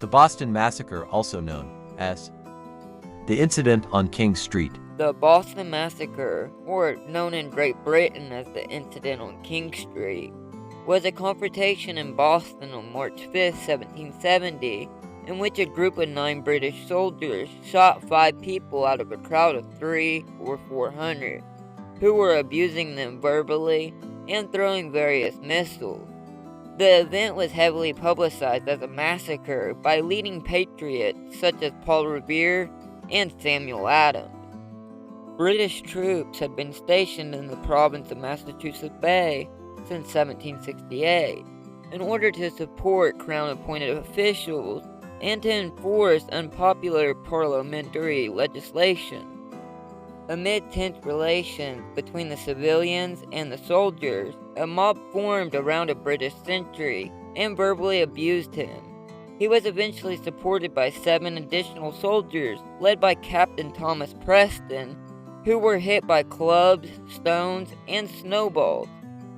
The Boston Massacre, also known as the incident on King Street. The Boston Massacre, or known in Great Britain as the incident on King Street, was a confrontation in Boston on March 5, 1770, in which a group of 9 British soldiers shot 5 people out of a crowd of 300 or 400, who were abusing them verbally and throwing various missiles. The event was heavily publicized as a massacre by leading patriots such as Paul Revere and Samuel Adams. British troops had been stationed in the province of Massachusetts Bay since 1768 in order to support Crown-appointed officials and to enforce unpopular parliamentary legislation. Amid tense relations between the civilians and the soldiers, a mob formed around a British sentry and verbally abused him. He was eventually supported by 7 additional soldiers, led by Captain Thomas Preston, who were hit by clubs, stones, and snowballs.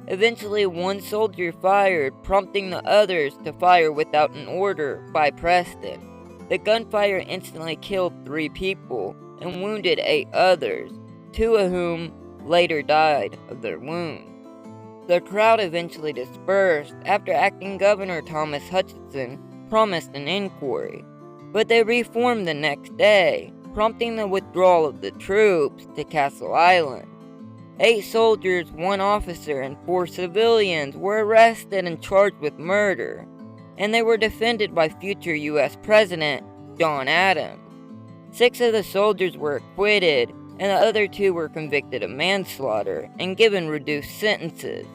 Eventually, one soldier fired, prompting the others to fire without an order by Preston. The gunfire instantly killed 3 people and wounded 8 others, 2 of whom later died of their wounds. The crowd eventually dispersed after Acting Governor Thomas Hutchinson promised an inquiry, but they reformed the next day, prompting the withdrawal of the troops to Castle Island. 8 soldiers, 1 officer, and 4 civilians were arrested and charged with murder, and they were defended by future U.S. President John Adams. 6 of the soldiers were acquitted, and the other 2 were convicted of manslaughter and given reduced sentences.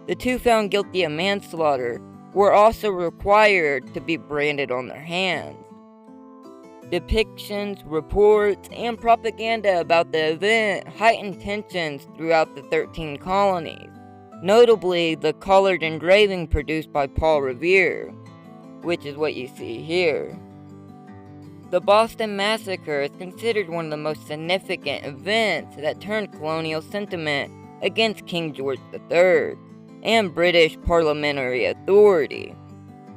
The 2 found guilty of manslaughter were also required to be branded on their hands. Depictions, reports, and propaganda about the event heightened tensions throughout the 13 colonies, notably the colored engraving produced by Paul Revere, which is what you see here. The Boston Massacre is considered one of the most significant events that turned colonial sentiment against King George III and British parliamentary authority.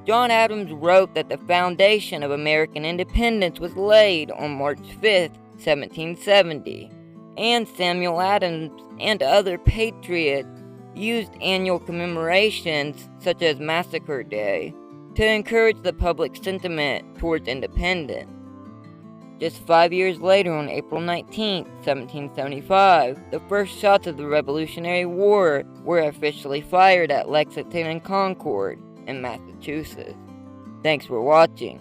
John Adams wrote that the foundation of American independence was laid on March 5, 1770, and Samuel Adams and other patriots used annual commemorations such as Massacre Day to encourage the public sentiment towards independence. Just 5 years later, on April 19, 1775, the first shots of the Revolutionary War were officially fired at Lexington and Concord in Massachusetts. Thanks for watching.